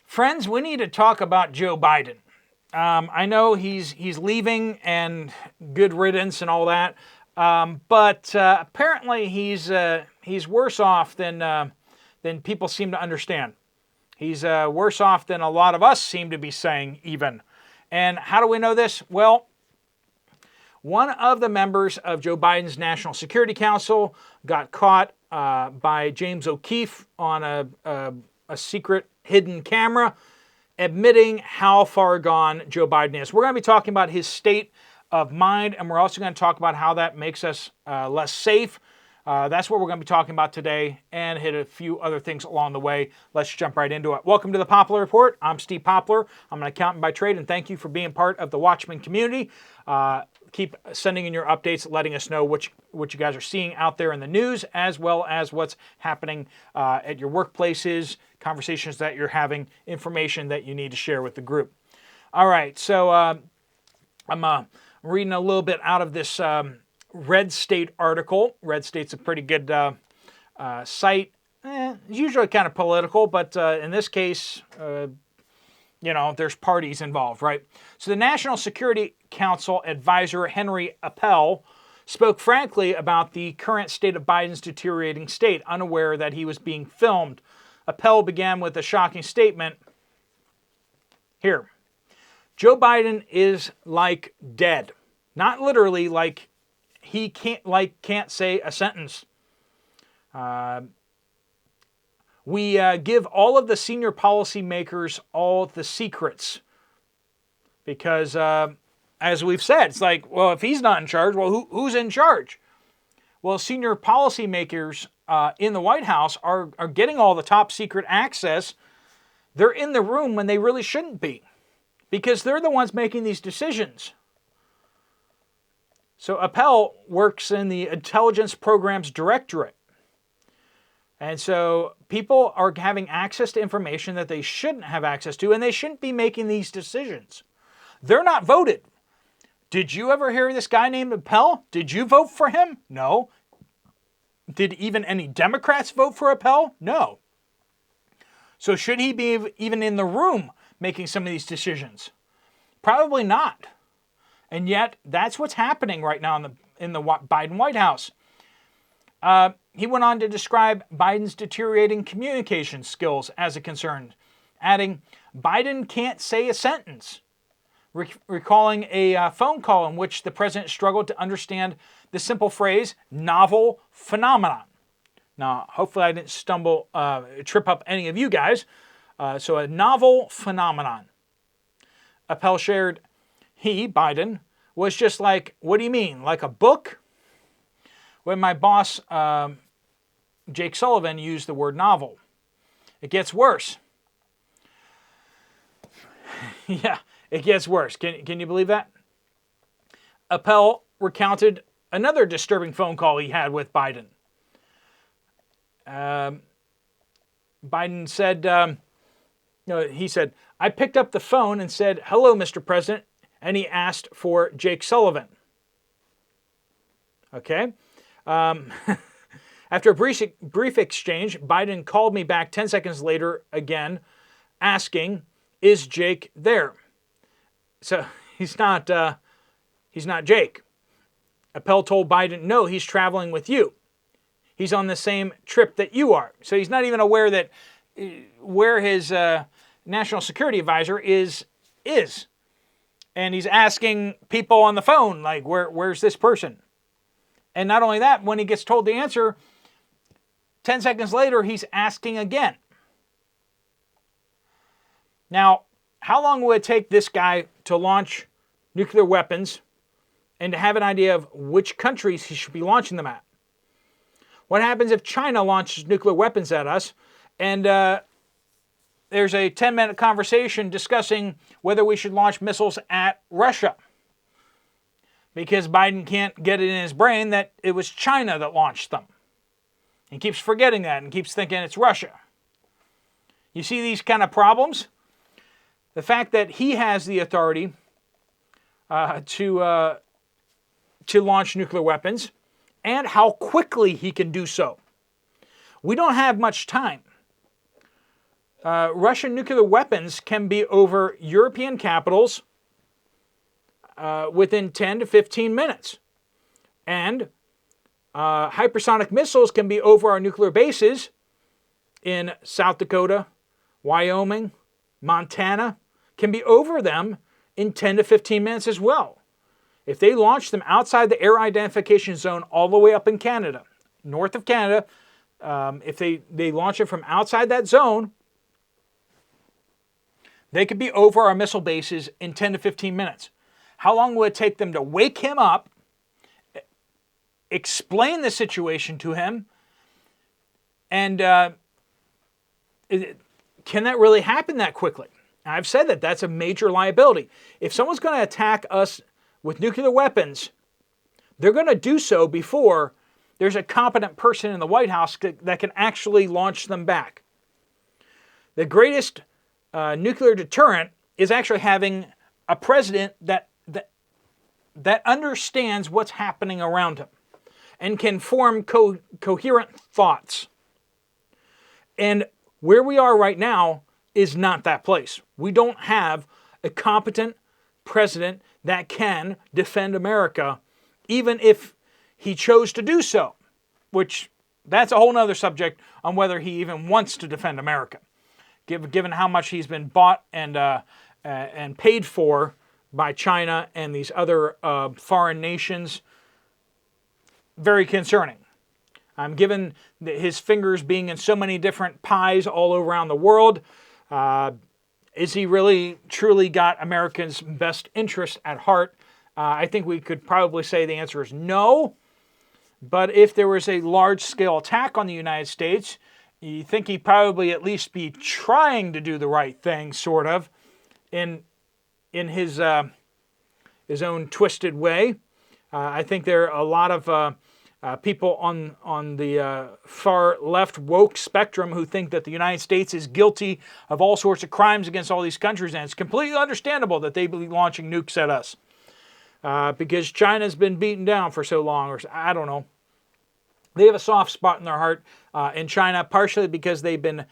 Friends, we need to talk about Joe Biden. I know he's leaving and good riddance and all that, but apparently he's worse off than people seem to understand. He's worse off than a lot of us seem to be saying even. And how do we know this? Well, one of the members of Joe Biden's National Security Council got caught by James O'Keefe on a secret hidden camera, admitting how far gone Joe Biden is. We're going to be talking about his state of mind, and we're also going to talk about how that makes us less safe. That's what we're going to be talking about today, and hit a few other things along the way. Let's jump right into it. Welcome to the Poplar Report. I'm Steve Poplar. I'm an accountant by trade, and thank you for being part of the Watchmen community. Keep sending in your updates, letting us know what you guys are seeing out there in the news, as well as what's happening at your workplaces, conversations that you're having, information that you need to share with the group. All right, so I'm reading a little bit out of this Red State article. Red State's a pretty good site. It's usually kind of political, but in this case, there's parties involved, right? So the National Security Council advisor Henry Appel spoke frankly about the current state of Biden's deteriorating state, unaware that he was being filmed. Appel began with a shocking statement. Here, Joe Biden is like dead. Not literally, like he can't say a sentence. We give all of the senior policymakers all the secrets because, as we've said, it's like, well, if he's not in charge, well, who's in charge? Well, senior policymakers in the White House are getting all the top secret access. They're in the room when they really shouldn't be because they're the ones making these decisions. So Appel works in the Intelligence Programs Directorate. And so people are having access to information that they shouldn't have access to, and they shouldn't be making these decisions. They're not voted. Did you ever hear of this guy named Appel? Did you vote for him? No. Did even any Democrats vote for Appel? No. So should he be even in the room making some of these decisions? Probably not. And yet, that's what's happening right now in the Biden White House. He went on to describe Biden's deteriorating communication skills as a concern, adding, Biden can't say a sentence, recalling a phone call in which the president struggled to understand the simple phrase, novel phenomenon. Now, hopefully I didn't trip up any of you guys. So a novel phenomenon. Appel shared, Biden, was just like, what do you mean, like a book? When my boss, Jake Sullivan, used the word novel. It gets worse. Yeah, it gets worse. Can you believe that? Appel recounted another disturbing phone call he had with Biden. Biden said, he said, I picked up the phone and said, hello, Mr. President, and he asked for Jake Sullivan. Okay. After a brief exchange, Biden called me back 10 seconds later again, asking, is Jake there? So he's not Jake. Appel told Biden, no, he's traveling with you. He's on the same trip that you are. So he's not even aware that where his national security advisor is. And he's asking people on the phone, like, where's this person? And not only that, when he gets told the answer, 10 seconds later, he's asking again. Now, how long will it take this guy to launch nuclear weapons and to have an idea of which countries he should be launching them at? What happens if China launches nuclear weapons at us and there's a 10-minute conversation discussing whether we should launch missiles at Russia? Because Biden can't get it in his brain that it was China that launched them. He keeps forgetting that and keeps thinking it's Russia. You see these kind of problems? The fact that he has the authority to launch nuclear weapons and how quickly he can do so. We don't have much time. Russian nuclear weapons can be over European capitals within 10 to 15 minutes. And hypersonic missiles can be over our nuclear bases in South Dakota, Wyoming, Montana, can be over them in 10 to 15 minutes as well. If they launch them outside the air identification zone all the way up in Canada, north of Canada, if they launch it from outside that zone, they could be over our missile bases in 10 to 15 minutes. How long will it take them to wake him up, explain the situation to him, and can that really happen that quickly? I've said that that's a major liability. If someone's going to attack us with nuclear weapons, they're going to do so before there's a competent person in the White House that can actually launch them back. The greatest nuclear deterrent is actually having a president that understands what's happening around him and can form coherent thoughts. And where we are right now is not that place. We don't have a competent president that can defend America, even if he chose to do so, which that's a whole other subject on whether he even wants to defend America, given how much he's been bought and paid for by China and these other foreign nations. Very concerning. Given his fingers being in so many different pies all around the world, is he really truly got Americans' best interest at heart? I think we could probably say the answer is no. But if there was a large-scale attack on the United States, you think he'd probably at least be trying to do the right thing, sort of, in his own twisted way. I think there are a lot of people on the far left woke spectrum who think that the United States is guilty of all sorts of crimes against all these countries, and it's completely understandable that they be launching nukes at us because China's been beaten down for so long, or I don't know. They have a soft spot in their heart in China, partially because they've been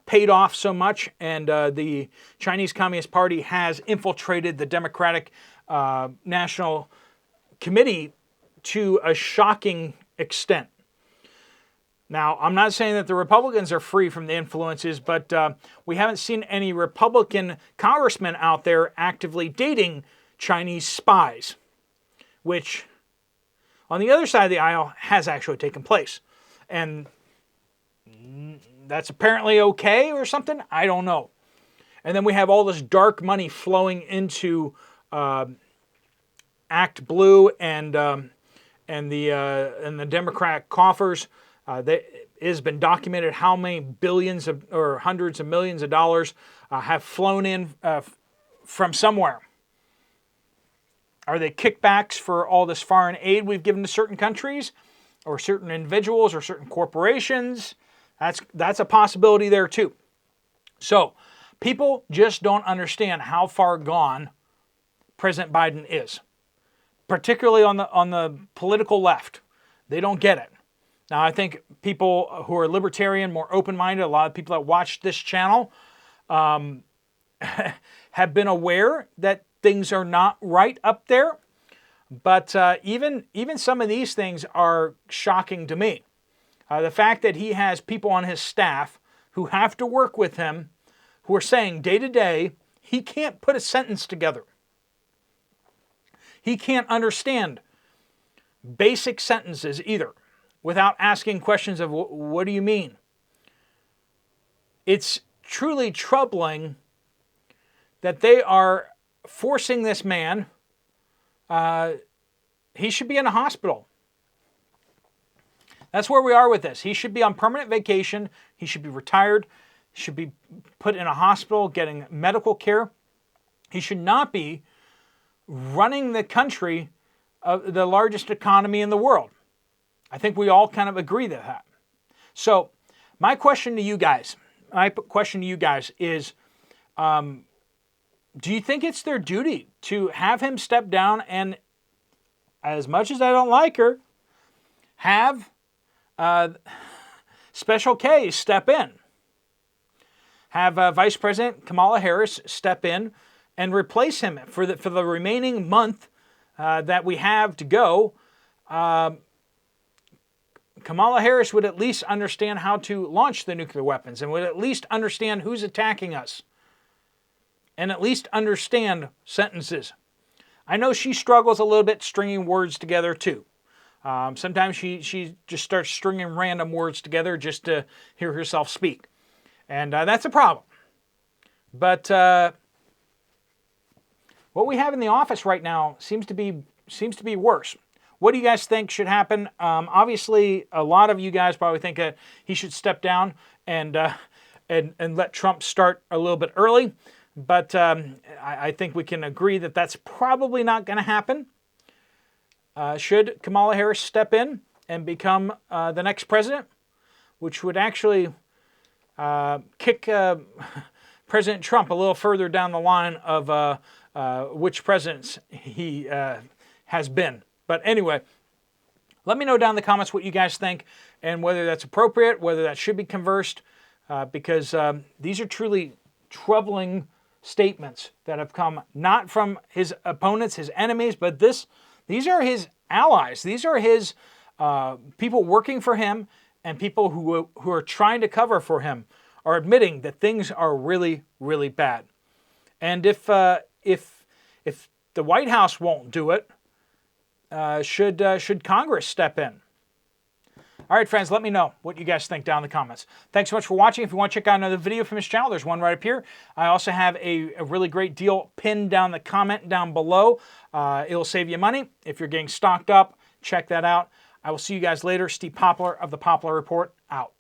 paid off so much, and the Chinese Communist Party has infiltrated the Democratic National Committee to a shocking extent. Now, I'm not saying that the Republicans are free from the influences, but we haven't seen any Republican congressmen out there actively dating Chinese spies, which on the other side of the aisle has actually taken place. And that's apparently okay or something? I don't know. And then we have all this dark money flowing into Act Blue and the Democrat coffers. It has been documented how many billions or hundreds of millions of dollars have flown in from somewhere. Are they kickbacks for all this foreign aid we've given to certain countries or certain individuals or certain corporations? That's a possibility there too. So people just don't understand how far gone President Biden is, particularly on the political left. They don't get it. Now, I think people who are libertarian, more open-minded, a lot of people that watch this channel have been aware that things are not right up there. But even some of these things are shocking to me. The fact that he has people on his staff who have to work with him who are saying day to day, he can't put a sentence together. He can't understand basic sentences either without asking questions of what do you mean? It's truly troubling that they are forcing this man. He should be in a hospital. That's where we are with this. He should be on permanent vacation. He should be retired. He should be put in a hospital getting medical care. He should not be running the country of the largest economy in the world. I think we all kind of agree to that. So my question to you guys is, do you think it's their duty to have him step down and, as much as I don't like her, have Special K step in? have Vice President Kamala Harris step in and replace him for the remaining month that we have to go. Kamala Harris would at least understand how to launch the nuclear weapons and would at least understand who's attacking us and at least understand sentences. I know she struggles a little bit stringing words together too. Sometimes she just starts stringing random words together just to hear herself speak. And that's a problem. But what we have in the office right now seems to be worse. What do you guys think should happen? Obviously, a lot of you guys probably think that he should step down and let Trump start a little bit early. But I think we can agree that that's probably not going to happen. Should Kamala Harris step in and become the next president, which would actually kick President Trump a little further down the line of which presidents he has been. But anyway, let me know down in the comments what you guys think and whether that's appropriate, whether that should be conversed, because these are truly troubling statements that have come not from his opponents, his enemies, but these are his allies. These are his people working for him and people who are trying to cover for him are admitting that things are really, really bad. And if the White House won't do it, should Congress step in? All right, friends, let me know what you guys think down in the comments. Thanks so much for watching. If you want to check out another video from this channel, there's one right up here. I also have a really great deal pinned down the comment down below. It'll save you money. If you're getting stocked up, check that out. I will see you guys later. Steve Poplar of the Poplar Report, out.